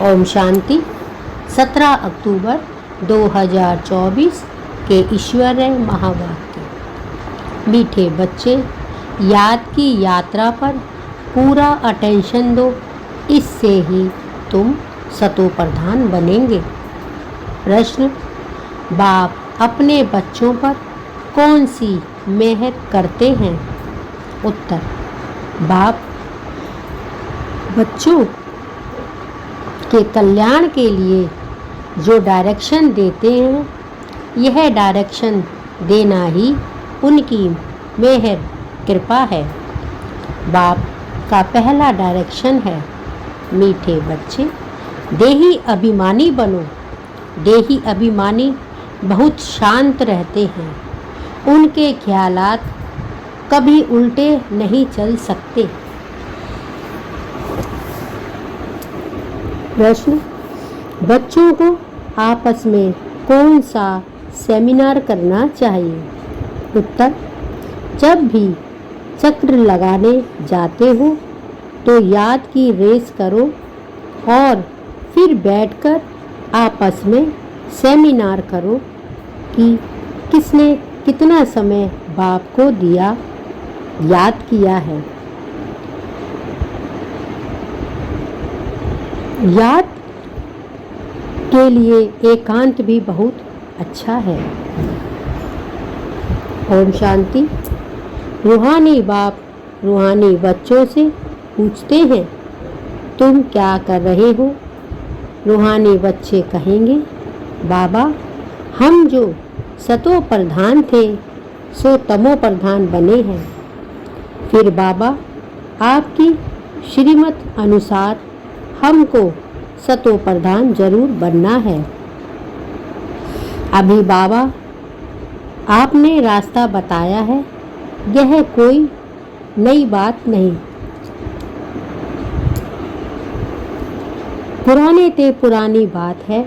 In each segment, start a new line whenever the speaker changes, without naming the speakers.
ओम शांति। 17 अक्टूबर 2024 के ईश्वरीय महावाक्य। मीठे बच्चे, याद की यात्रा पर पूरा अटेंशन दो, इससे ही तुम सतो प्रधान बनेंगे। प्रश्न: बाप अपने बच्चों पर कौन सी मेहर करते हैं? उत्तर: बाप बच्चों के कल्याण के लिए जो डायरेक्शन देते हैं, यह डायरेक्शन देना ही उनकी मेहर कृपा है। बाप का पहला डायरेक्शन है, मीठे बच्चे देही अभिमानी बनो। देही अभिमानी बहुत शांत रहते हैं, उनके ख्यालात कभी उल्टे नहीं चल सकते। प्रश्न: बच्चों को आपस में कौन सा सेमिनार करना चाहिए? उत्तर: जब भी चक्र लगाने जाते हो तो याद की रेस करो और फिर बैठकर आपस में सेमिनार करो कि किसने कितना समय बाप को दिया, याद किया है। याद के लिए एकांत भी बहुत अच्छा है। ओम शांति। रूहानी बाप रूहानी बच्चों से पूछते हैं, तुम क्या कर रहे हो? रूहानी बच्चे कहेंगे, बाबा हम जो सतो प्रधान थे सो तमो प्रधान बने हैं। फिर बाबा आपकी श्रीमत अनुसार हमको सतो प्रधान जरूर बनना है। अभी बाबा आपने रास्ता बताया है, यह कोई नई बात नहीं। पुराने ते पुरानी बात है,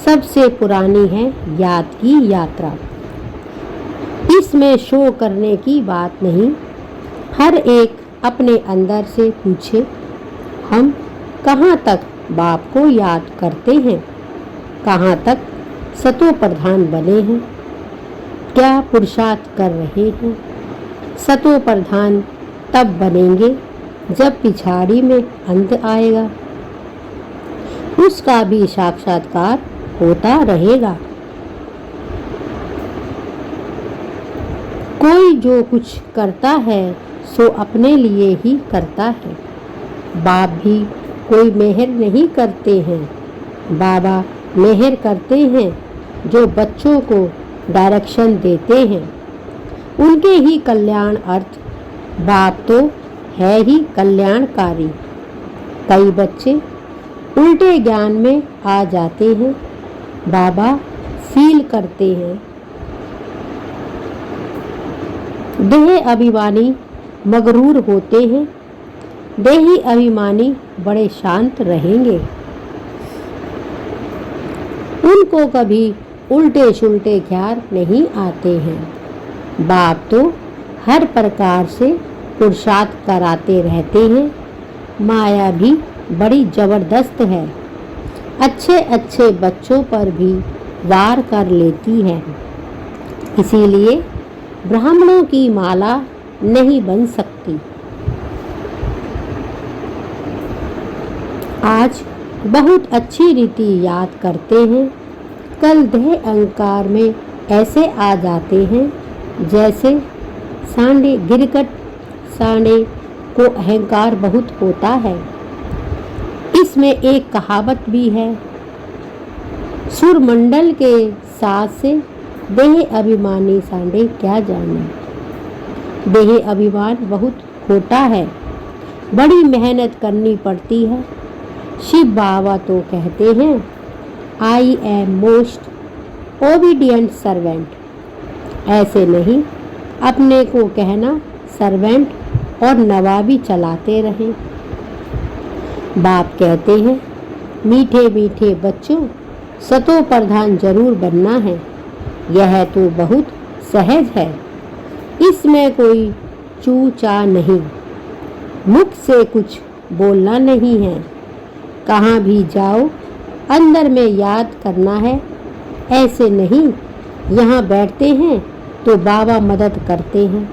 सबसे पुरानी है याद की यात्रा। इसमें शो करने की बात नहीं। हर एक अपने अंदर से पूछे, हम कहाँ तक बाप को याद करते हैं? कहाँ तक सतो प्रधान बने हैं? क्या पुरुषार्थ कर रहे हैं? सतो प्रधान तब बनेंगे जब पिछाड़ी में अंत आएगा, उसका भी साक्षात्कार होता रहेगा। कोई जो कुछ करता है सो अपने लिए ही करता है। बाप भी कोई मेहर नहीं करते हैं। बाबा मेहर करते हैं जो बच्चों को डायरेक्शन देते हैं, उनके ही कल्याण अर्थ। बाप तो है ही कल्याणकारी। कई बच्चे उल्टे ज्ञान में आ जाते हैं। बाबा फील करते हैं, देह अभिमानी मगरूर होते हैं। देही अभिमानी बड़े शांत रहेंगे, उनको कभी उल्टे सुल्टे ख्याल नहीं आते हैं। बाप तो हर प्रकार से पुरुषार्थ कराते रहते हैं। माया भी बड़ी जबरदस्त है, अच्छे अच्छे बच्चों पर भी वार कर लेती है। इसीलिए ब्राह्मणों की माला नहीं बन सकती। आज बहुत अच्छी रीति याद करते हैं, कल देह अहंकार में ऐसे आ जाते हैं जैसे सांडे गिरकट। सांडे को अहंकार बहुत होता है। इसमें एक कहावत भी है, सुरमंडल के साथ से देह अभिमानी सांडे क्या जाने। देह अभिमान बहुत खोटा है, बड़ी मेहनत करनी पड़ती है। शिव बाबा तो कहते हैं, I am most obedient servant. ऐसे नहीं, अपने को कहना सर्वेंट और नवाबी चलाते रहें। बाप कहते हैं, मीठे मीठे बच्चों सतो प्रधान जरूर बनना है। यह तो बहुत सहज है, इसमें कोई चू चा नहीं। मुख से कुछ बोलना नहीं है, कहाँ भी जाओ अंदर में याद करना है, ऐसे नहीं यहाँ बैठते हैं तो बाबा मदद करते हैं।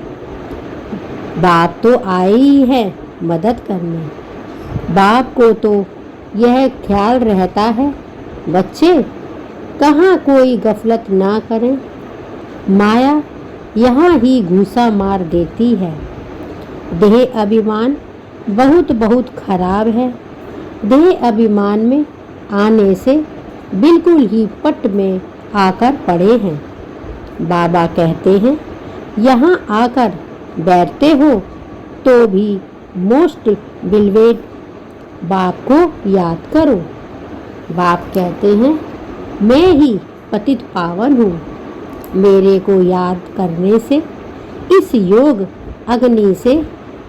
बाप तो आए ही है मदद करने। बाप को तो यह ख्याल रहता है बच्चे कहाँ कोई गफलत ना करें, माया यहाँ ही घूसा मार देती है। देह अभिमान बहुत बहुत खराब है। देह अभिमान में आने से बिल्कुल ही पट में आकर पड़े हैं। बाबा कहते हैं यहाँ आकर बैठते हो तो भी मोस्ट बिलवेड बाप को याद करो। बाप कहते हैं मैं ही पतित पावन हूँ। मेरे को याद करने से इस योग अग्नि से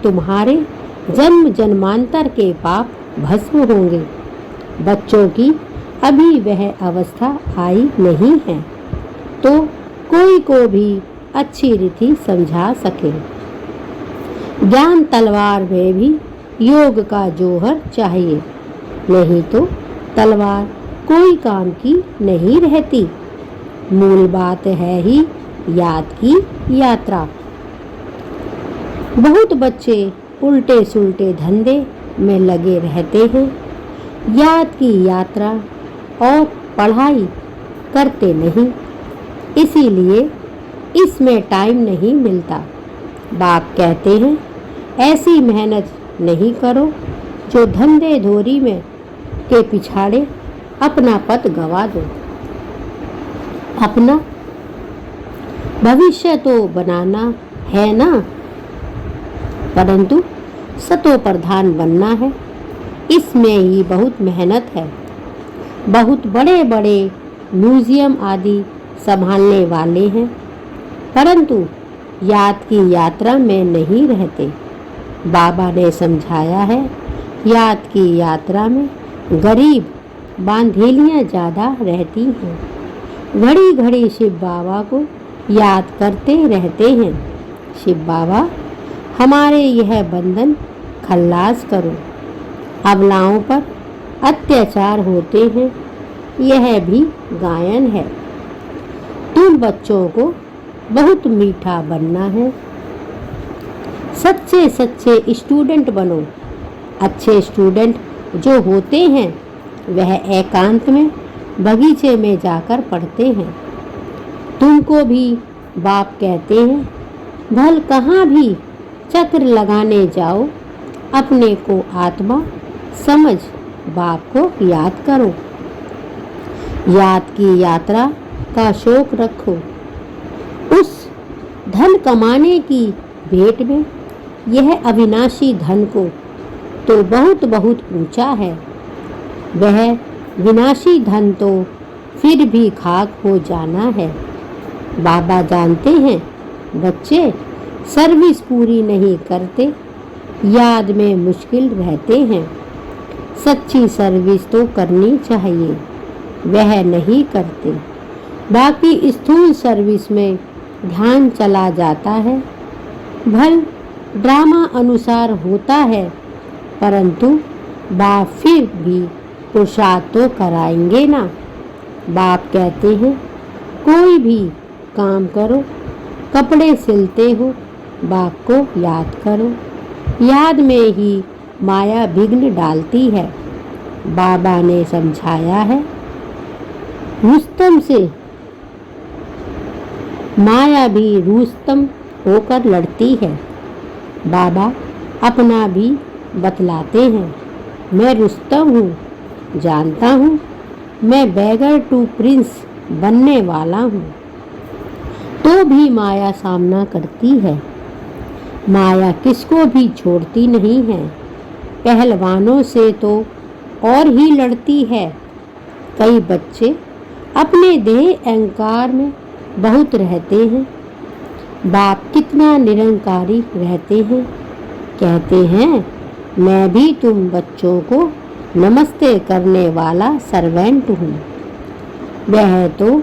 तुम्हारे जन्म जन्मांतर के पाप भस्म होंगे। बच्चों की अभी वह अवस्था आई नहीं है तो कोई को भी अच्छी रीति समझा सके। ज्ञान तलवार में भी योग का जोहर चाहिए, नहीं तो तलवार कोई काम की नहीं रहती। मूल बात है ही याद की यात्रा। बहुत बच्चे उल्टे सुलटे धंधे में लगे रहते हैं, याद की यात्रा और पढ़ाई करते नहीं, इसीलिए इसमें टाइम नहीं मिलता। बाप कहते हैं ऐसी मेहनत नहीं करो जो धंधे धोरी में के पिछाड़े अपना पद गवा दो। अपना भविष्य तो बनाना है ना, परंतु सतो प्रधान बनना है। इसमें ही बहुत मेहनत है। बहुत बड़े बड़े म्यूजियम आदि संभालने वाले हैं, परंतु याद की यात्रा में नहीं रहते। बाबा ने समझाया है याद की यात्रा में गरीब बांधेलियाँ ज़्यादा रहती हैं। घड़ी घड़ी शिव बाबा को याद करते रहते हैं। शिव बाबा हमारे यह बंधन खल्लास करो। अबलाओं पर अत्याचार होते हैं, यह भी गायन है। तुम बच्चों को बहुत मीठा बनना है। सच्चे सच्चे स्टूडेंट बनो। अच्छे स्टूडेंट जो होते हैं वह एकांत में बगीचे में जाकर पढ़ते हैं। तुमको भी बाप कहते हैं भल कहाँ भी चक्र लगाने जाओ, अपने को आत्मा समझ बाप को याद करो। याद की यात्रा का शौक रखो। उस धन कमाने की भेंट में यह अविनाशी धन को तो बहुत बहुत ऊंचा है। वह विनाशी धन तो फिर भी खाक हो जाना है। बाबा जानते हैं बच्चे सर्विस पूरी नहीं करते, याद में मुश्किल रहते हैं। सच्ची सर्विस तो करनी चाहिए, वह नहीं करते। बाकी स्थूल सर्विस में ध्यान चला जाता है। भल ड्रामा अनुसार होता है, परंतु बाप फिर भी पुरुषार्थ तो कराएंगे ना। बाप कहते हैं कोई भी काम करो, कपड़े सिलते हो, बाप को याद करो। याद में ही माया विघ्न डालती है। बाबा ने समझाया है रुस्तम से माया भी रुस्तम होकर लड़ती है। बाबा अपना भी बतलाते हैं मैं रुस्तम हूँ, जानता हूँ मैं बैगर टू प्रिंस बनने वाला हूँ। तो भी माया सामना करती है। माया किसको भी छोड़ती नहीं है। पहलवानों से तो और ही लड़ती है। कई बच्चे अपने देह अहंकार में बहुत रहते हैं। बाप कितना निरंकारी रहते हैं। कहते हैं मैं भी तुम बच्चों को नमस्ते करने वाला सर्वेंट हूँ। वह तो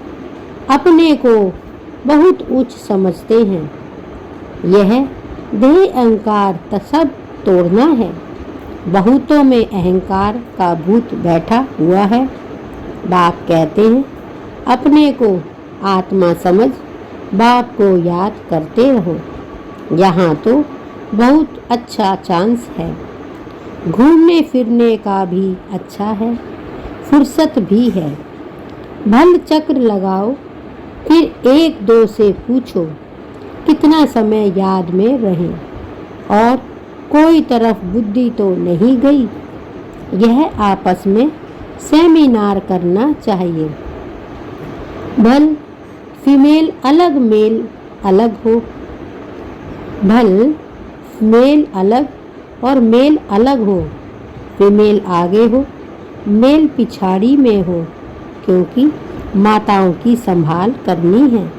अपने को बहुत उच्च समझते हैं। यह देह अहंकार सब तोड़ना है। बहुतों में अहंकार का भूत बैठा हुआ है। बाप कहते हैं अपने को आत्मा समझ बाप को याद करते रहो। यहाँ तो बहुत अच्छा चांस है, घूमने फिरने का भी अच्छा है, फुर्सत भी है। भल चक्र लगाओ, फिर एक दो से पूछो कितना समय याद में रहे और कोई तरफ बुद्धि तो नहीं गई। यह आपस में सेमिनार करना चाहिए। भल फीमेल अलग मेल अलग हो, भल मेल अलग और मेल अलग हो, फीमेल आगे हो मेल पिछाड़ी में हो, क्योंकि माताओं की संभाल करनी है,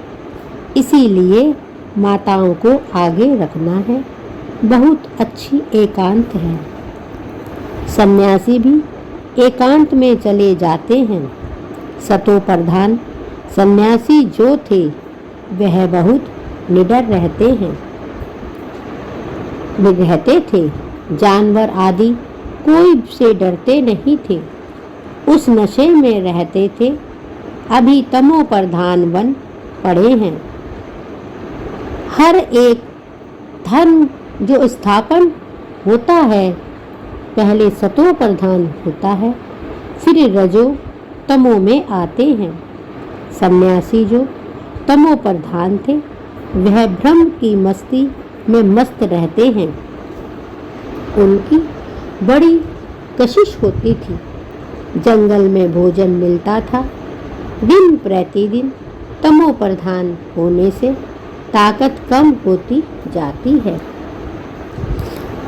इसीलिए माताओं को आगे रखना है। बहुत अच्छी एकांत है। सन्यासी भी एकांत में चले जाते हैं। सतो प्रधान सन्यासी जो थे वह बहुत निडर रहते थे। जानवर आदि कोई से डरते नहीं थे, उस नशे में रहते थे। अभी तमो प्रधान बन पड़े हैं। हर एक धर्म जो स्थापन होता है पहले सतो प्रधान होता है, फिर रजो तमो में आते हैं। सन्यासी जो तमो प्रधान थे वह ब्रह्म की मस्ती में मस्त रहते हैं। उनकी बड़ी कशिश होती थी। जंगल में भोजन मिलता था। दिन प्रतिदिन तमो प्रधान होने से ताकत कम होती जाती है।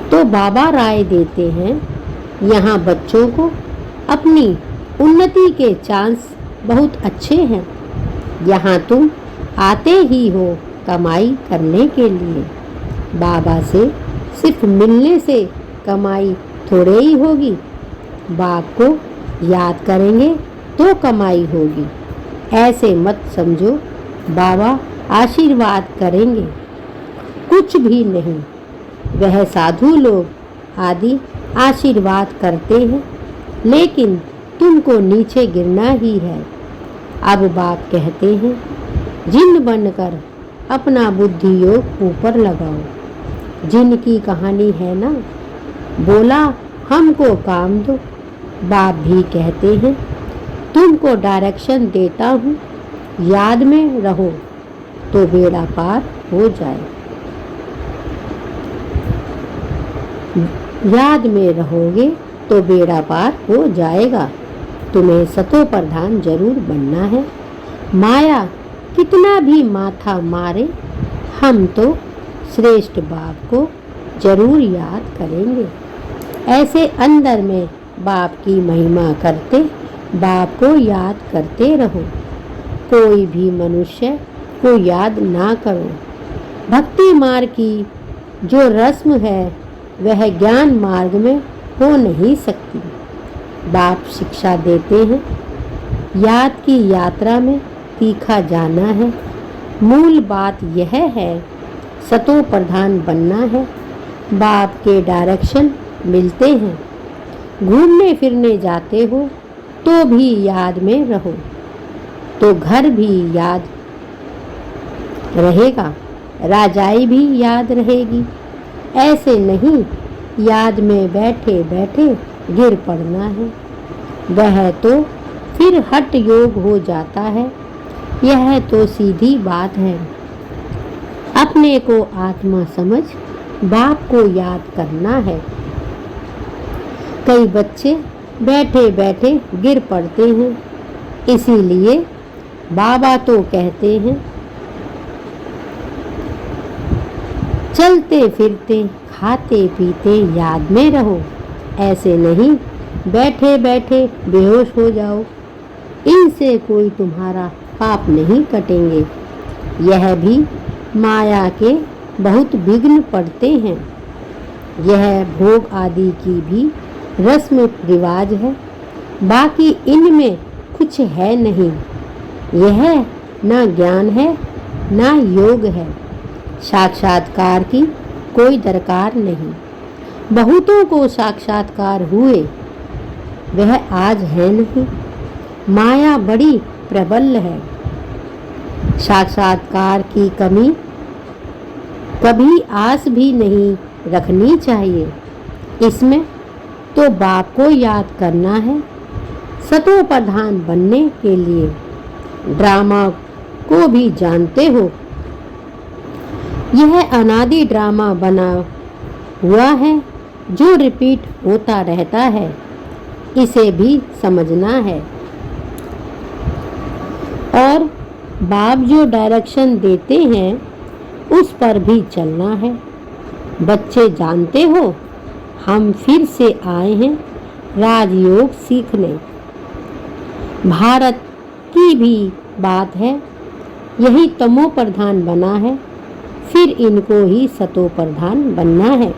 तो बाबा राय देते हैं यहाँ बच्चों को अपनी उन्नति के चांस बहुत अच्छे हैं। यहाँ तुम आते ही हो कमाई करने के लिए। बाबा से सिर्फ मिलने से कमाई थोड़े ही होगी। बाप को याद करेंगे तो कमाई होगी। ऐसे मत समझो बाबा आशीर्वाद करेंगे, कुछ भी नहीं। वह साधु लोग आदि आशीर्वाद करते हैं, लेकिन तुमको नीचे गिरना ही है। अब बाप कहते हैं जिन बनकर अपना बुद्धि योग ऊपर लगाओ। जिन की कहानी है ना, बोला हमको काम दो। बाप भी कहते हैं तुमको डायरेक्शन देता हूँ, याद में रहो तो बेड़ा पार हो जाए। याद में रहोगे तो बेड़ा पार हो जाएगा। तुम्हें सतो प्रधान जरूर बनना है। माया कितना भी माथा मारे, हम तो श्रेष्ठ बाप को जरूर याद करेंगे। ऐसे अंदर में बाप की महिमा करते बाप को याद करते रहो। कोई भी मनुष्य को याद ना करो। भक्ति मार्ग की जो रस्म है वह ज्ञान मार्ग में हो नहीं सकती। बाप शिक्षा देते हैं याद की यात्रा में तीखा जाना है। मूल बात यह है सतो प्रधान बनना है। बाप के डायरेक्शन मिलते हैं। घूमने फिरने जाते हो तो भी याद में रहो तो घर भी याद रहेगा, राजाई भी याद रहेगी। ऐसे नहीं याद में बैठे बैठे गिर पड़ना है, वह तो फिर हठ योग हो जाता है। यह तो सीधी बात है। अपने को आत्मा समझ बाप को याद करना है। कई बच्चे बैठे बैठे गिर पड़ते हैं, इसीलिए बाबा तो कहते हैं चलते फिरते खाते पीते याद में रहो। ऐसे नहीं बैठे बैठे बेहोश हो जाओ। इनसे कोई तुम्हारा पाप नहीं कटेंगे। यह भी माया के बहुत विघ्न पड़ते हैं। यह भोग आदि की भी रस्म रिवाज है, बाकी इनमें कुछ है नहीं। यह ना ज्ञान है ना योग है। साक्षात्कार की कोई दरकार नहीं। बहुतों को साक्षात्कार हुए, वह आज है नहीं। माया बड़ी प्रबल है। साक्षात्कार की कमी कभी आस भी नहीं रखनी चाहिए। इसमें तो बाप को याद करना है। सतो प्रधान बनने के लिए ड्रामा को भी जानते हो। यह अनादि ड्रामा बना हुआ है जो रिपीट होता रहता है, इसे भी समझना है। और बाप जो डायरेक्शन देते हैं उस पर भी चलना है। बच्चे जानते हो, हम फिर से आए हैं राजयोग सीखने। भारत की भी बात है, यही तमो प्रधान बना है, फिर इनको ही सतो प्रधान बनना है।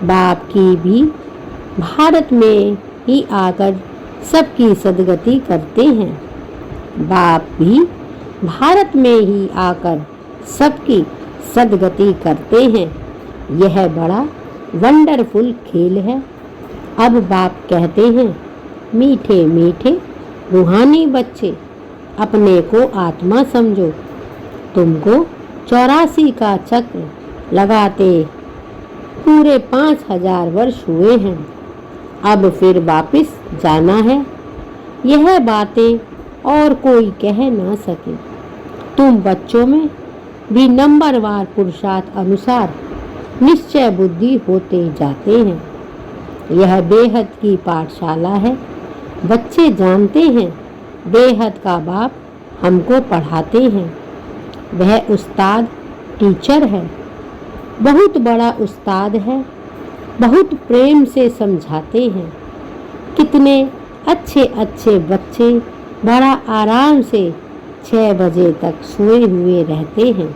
बाप की भी भारत में ही आकर सबकी सदगति करते हैं। बाप भी भारत में ही आकर सबकी सदगति करते हैं। यह बड़ा वंडरफुल खेल है। अब बाप कहते हैं, मीठे मीठे रूहानी बच्चे, अपने को आत्मा समझो। तुमको 84 का चक्र लगाते पूरे 5000 वर्ष हुए हैं। अब फिर वापस जाना है। यह बातें और कोई कह ना सके। तुम बच्चों में भी नंबरवार पुरुषार्थ अनुसार निश्चय बुद्धि होते जाते हैं। यह बेहद की पाठशाला है। बच्चे जानते हैं बेहद का बाप हमको पढ़ाते हैं। वह उस्ताद टीचर है, बहुत बड़ा उस्ताद है। बहुत प्रेम से समझाते हैं। कितने अच्छे अच्छे बच्चे बड़ा आराम से 6 बजे तक सोए हुए रहते हैं।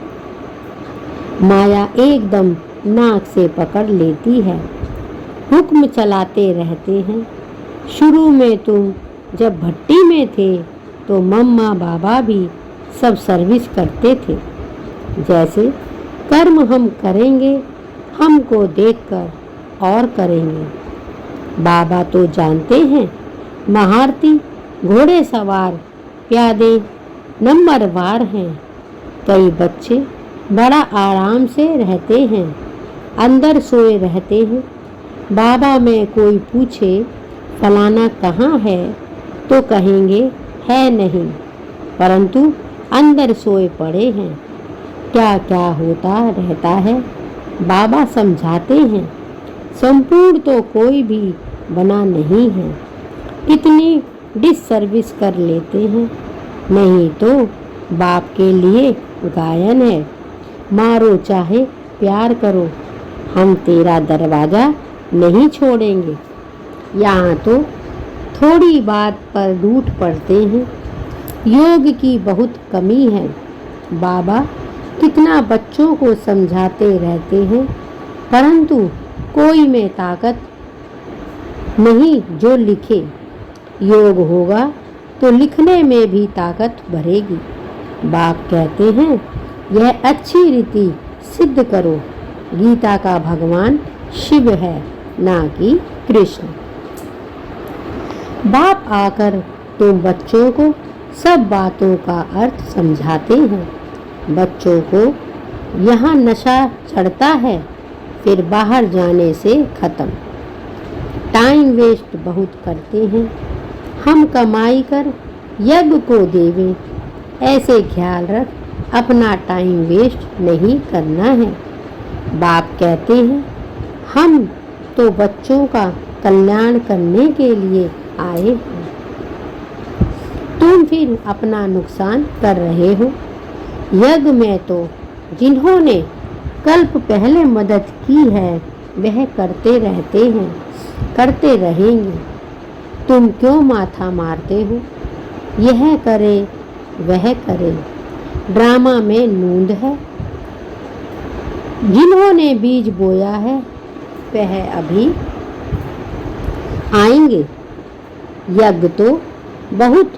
माया एकदम नाक से पकड़ लेती है, हुक्म चलाते रहते हैं। शुरू में तुम जब भट्टी में थे तो मम्मा बाबा भी सब सर्विस करते थे। जैसे कर्म हम करेंगे, हमको देखकर और करेंगे। बाबा तो जानते हैं, महारथी घोड़े सवार प्यादे नंबरवार हैं। कई बच्चे बड़ा आराम से रहते हैं, अंदर सोए रहते हैं। बाबा में कोई पूछे फलाना कहाँ है तो कहेंगे है नहीं, परंतु अंदर सोए पड़े हैं। क्या क्या होता रहता है बाबा समझाते हैं। संपूर्ण तो कोई भी बना नहीं है। कितनी डिससर्विस कर लेते हैं। नहीं तो बाप के लिए गायन है, मारो चाहे प्यार करो, हम तेरा दरवाज़ा नहीं छोड़ेंगे। यहाँ तो थोड़ी बात पर रूठ पड़ते हैं। योग की बहुत कमी है। बाबा कितना बच्चों को समझाते रहते हैं, परंतु कोई में ताकत नहीं जो लिखे। योग होगा तो लिखने में भी ताकत भरेगी। बाप कहते हैं, यह अच्छी रीति सिद्ध करो। गीता का भगवान शिव है, ना कि कृष्ण। बाप आकर तुम बच्चों को सब बातों का अर्थ समझाते हैं। बच्चों को यहाँ नशा चढ़ता है, फिर बाहर जाने से खत्म। टाइम वेस्ट बहुत करते हैं। हम कमाई कर यज्ञ को देवें, ऐसे ख्याल रख, अपना टाइम वेस्ट नहीं करना है। बाप कहते हैं, हम तो बच्चों का कल्याण करने के लिए आए हैं। तुम फिर अपना नुकसान कर रहे हो। यज्ञ में तो जिन्होंने कल्प पहले मदद की है वह करते रहते हैं, करते रहेंगे। तुम क्यों माथा मारते हो? यह करे वह करे, ड्रामा में नूंद है। जिन्होंने बीज बोया है वह अभी आएंगे। यज्ञ तो बहुत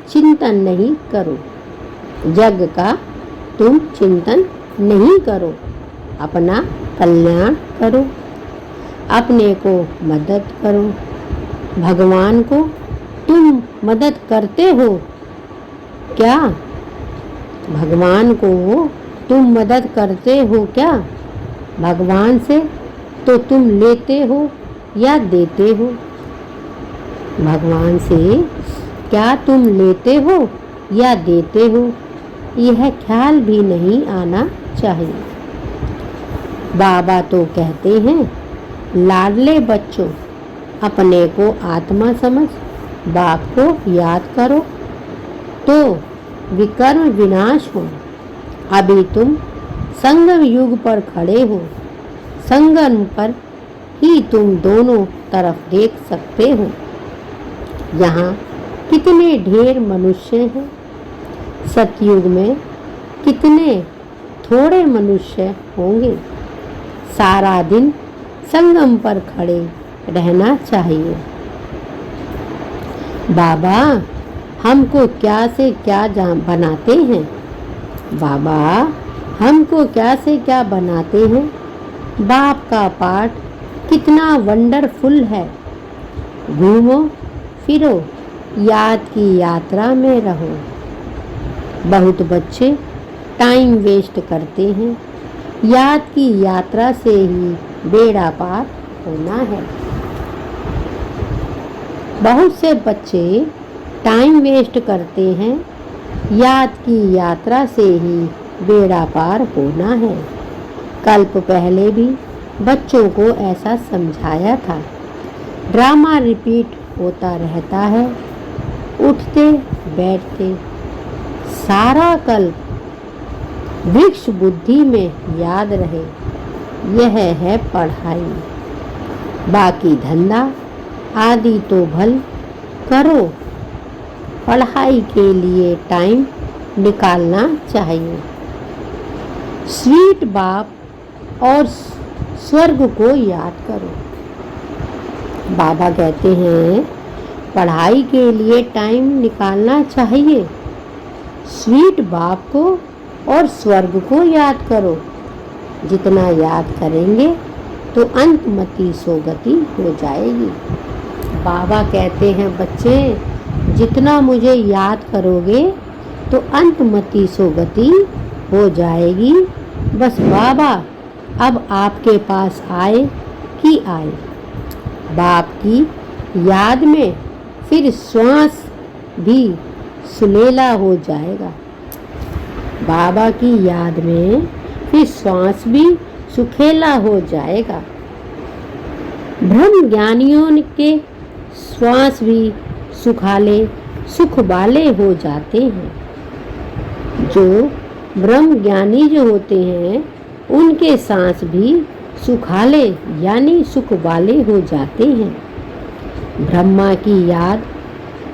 चिंतन नहीं करो। यज्ञ का तुम चिंतन नहीं करो, अपना कल्याण करो। अपने को मदद करो। भगवान को तुम मदद करते हो क्या? भगवान को तुम मदद करते हो क्या? भगवान से तो तुम लेते हो या देते हो? भगवान से क्या तुम लेते हो या देते हो? यह ख्याल भी नहीं आना चाहिए। बाबा तो कहते हैं, लाडले बच्चों, अपने को आत्मा समझ बाप को याद करो तो विकर्म विनाश हो। अभी तुम संगम युग पर खड़े हो। संगम पर ही तुम दोनों तरफ देख सकते हो। यहाँ कितने ढेर मनुष्य हैं। सतयुग में कितने थोड़े मनुष्य होंगे। सारा दिन संगम पर खड़े रहना चाहिए। बाबा हमको क्या से क्या बनाते हैं? बाबा हमको क्या से क्या बनाते हैं? बाप का पाठ कितना वंडरफुल है। घूमो फिरो, याद की यात्रा में रहो। बहुत बच्चे टाइम वेस्ट करते हैं। याद की यात्रा से ही बेड़ा पार होना है। बहुत से बच्चे टाइम वेस्ट करते हैं। याद की यात्रा से ही बेड़ा पार होना है। कल्प पहले भी बच्चों को ऐसा समझाया था। ड्रामा रिपीट होता रहता है। उठते बैठते सारा कल्प वृक्ष बुद्धि में याद रहे। यह है पढ़ाई। बाकी धंधा आदि तो भल करो, पढ़ाई के लिए टाइम निकालना चाहिए। स्वीट बाप और स्वर्ग को याद करो। बाबा कहते हैं, पढ़ाई के लिए टाइम निकालना चाहिए। स्वीट बाप को और स्वर्ग को याद करो। जितना याद करेंगे तो अंतमति सोगति हो जाएगी। बाबा कहते हैं, बच्चे जितना मुझे याद करोगे तो अंतमति सोगति हो जाएगी। बस बाबा अब आपके पास आए कि आए। बाप की याद में फिर श्वास भी सुनेला हो जाएगा। बाबा की याद में फिर श्वास भी सुखेला हो जाएगा। ब्रह्म ज्ञानियों के श्वास भी सुखाले सुख वाले हो जाते हैं। जो ब्रह्म ज्ञानी जो होते हैं उनके सांस भी सुखाले यानी सुख वाले हो जाते हैं। ब्रह्मा की याद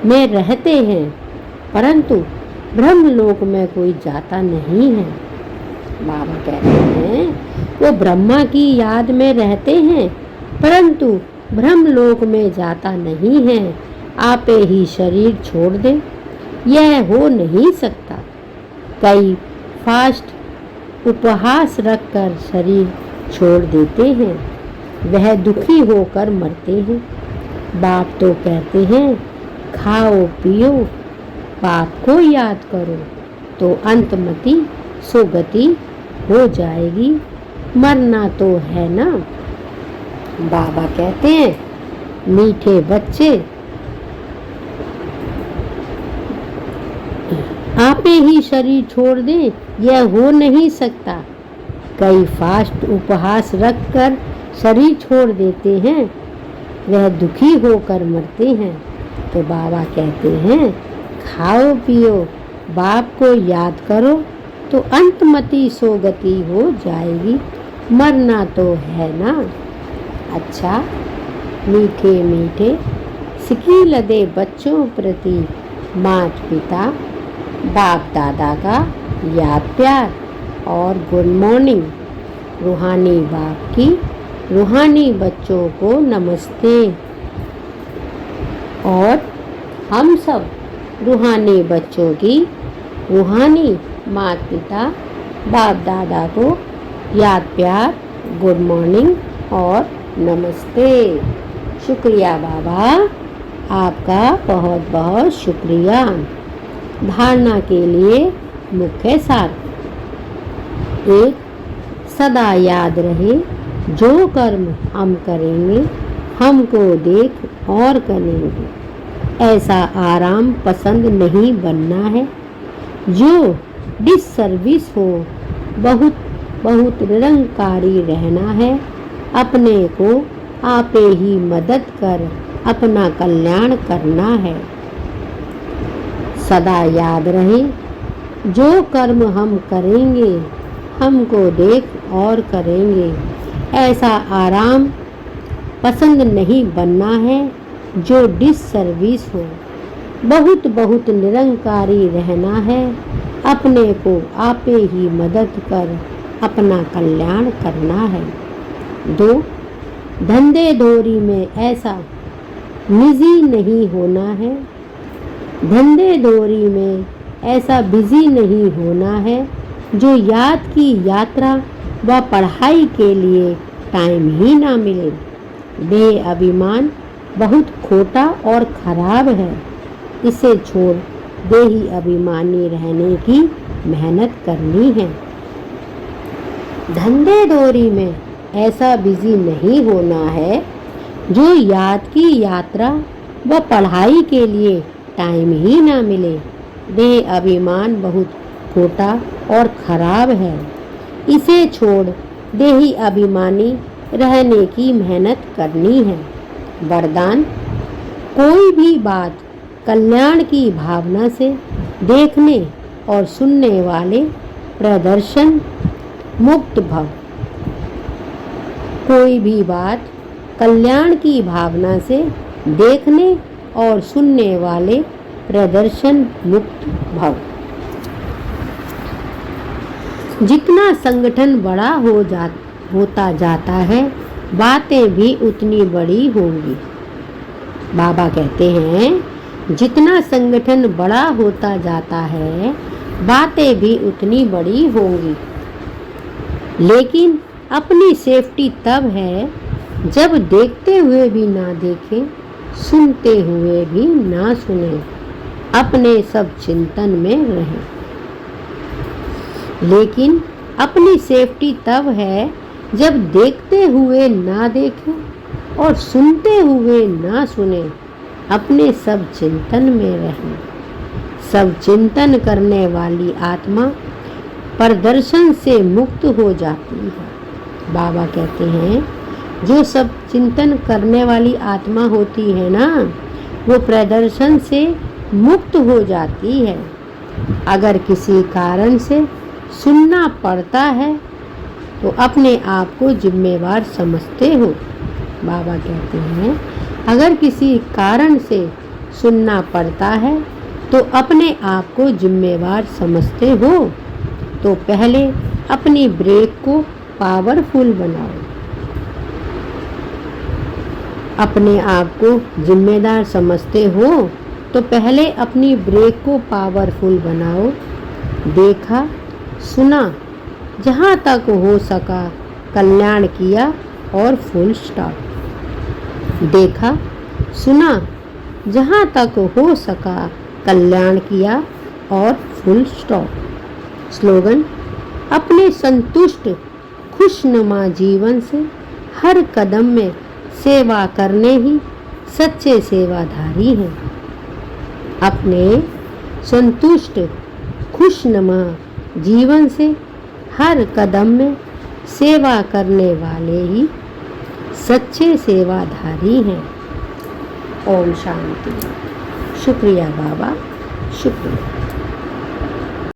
में रहते हैं परंतु ब्रह्मलोक में कोई जाता नहीं है। बाबा कहते हैं वो ब्रह्मा की याद में रहते हैं परंतु ब्रह्मलोक में जाता नहीं है। आपे ही शरीर छोड़ दे, यह हो नहीं सकता। कई फास्ट उपहास रखकर शरीर छोड़ देते हैं, वह दुखी होकर मरते हैं। बाप तो कहते हैं, खाओ पियो बाप को याद करो तो अंतमति सोगति हो जाएगी। मरना तो है ना। बाबा कहते हैं, मीठे बच्चे आपे ही शरीर छोड़ दें, यह हो नहीं सकता। कई फास्ट उपहास रखकर शरीर छोड़ देते हैं, वह दुखी होकर मरते हैं। तो बाबा कहते हैं, खाओ पियो बाप को याद करो तो अंतमति सोगति हो जाएगी। मरना तो है ना। अच्छा मीठे मीठे सिकी लदे बच्चों प्रति माता पिता बाप दादा का याद प्यार और गुड मॉर्निंग। रूहानी बाप की रूहानी बच्चों को नमस्ते। और हम सब रूहानी बच्चों की रूहानी माता पिता बाप दादा को याद प्यार गुड मॉर्निंग और नमस्ते। शुक्रिया बाबा, आपका बहुत बहुत शुक्रिया। धारणा के लिए मुख्य सार। 1. सदा याद रहे, जो कर्म हम करेंगे हमको देख और करेंगे। ऐसा आराम पसंद नहीं बनना है जो डिससर्विस हो। बहुत बहुत निरंकारी रहना है। अपने को आपे ही मदद कर अपना कल्याण करना है। सदा याद रहे, जो कर्म हम करेंगे हमको देख और करेंगे। ऐसा आराम पसंद नहीं बनना है जो डिससर्विस हो। बहुत बहुत निरंकारी रहना है। अपने को आपे ही मदद कर अपना कल्याण करना है। 2. धंधे धोरी में ऐसा निजी नहीं होना है। धंधे धोरी में ऐसा बिजी नहीं होना है जो याद की यात्रा व पढ़ाई के लिए टाइम ही ना मिले। देह अभिमान बहुत खोटा और खराब है। इसे छोड़ देही अभिमानी रहने की मेहनत करनी है। धंधे धोरी में ऐसा बिजी नहीं होना है जो याद की यात्रा व पढ़ाई के लिए टाइम ही ना मिले। देह अभिमान बहुत खोटा और खराब है। इसे छोड़ देही अभिमानी रहने की मेहनत करनी है। वरदान: कोई भी बात कल्याण की भावना से देखने और सुनने वाले प्रदर्शन मुक्त भव। कोई भी बात कल्याण की भावना से देखने और सुनने वाले प्रदर्शन मुक्त भव। जितना संगठन बड़ा होता जाता है, बातें भी उतनी बड़ी होंगी। बाबा कहते हैं, जितना संगठन बड़ा होता जाता है, बातें भी उतनी बड़ी होंगी। लेकिन अपनी सेफ्टी तब है जब देखते हुए भी ना देखें, सुनते हुए भी ना सुने, अपने सब चिंतन में रहें। लेकिन अपनी सेफ्टी तब है जब देखते हुए ना देखें और सुनते हुए ना सुने, अपने सब चिंतन में रहें। सब चिंतन करने वाली आत्मा प्रदर्शन से मुक्त हो जाती है। बाबा कहते हैं, जो सब चिंतन करने वाली आत्मा होती है ना, वो प्रदर्शन से मुक्त हो जाती है। अगर किसी कारण से सुनना पड़ता है तो अपने आप को जिम्मेवार समझते हो। बाबा कहते हैं, अगर किसी कारण से सुनना पड़ता है तो अपने आप को जिम्मेवार समझते हो, तो पहले अपनी ब्रेक को पावरफुल बनाओ। अपने आप को जिम्मेदार समझते हो तो पहले अपनी ब्रेक को पावरफुल बनाओ। देखा, सुना, जहाँ तक हो सका कल्याण किया और फुल स्टॉप। देखा, सुना, जहाँ तक हो सका कल्याण किया और फुल स्टॉप। स्लोगन: अपने संतुष्ट खुशनुमा जीवन से हर कदम में सेवा करने ही सच्चे सेवाधारी हैं। अपने संतुष्ट खुशनुमा जीवन से हर कदम में सेवा करने वाले ही सच्चे सेवाधारी हैं। ओम शांति। शुक्रिया बाबा, शुक्रिया।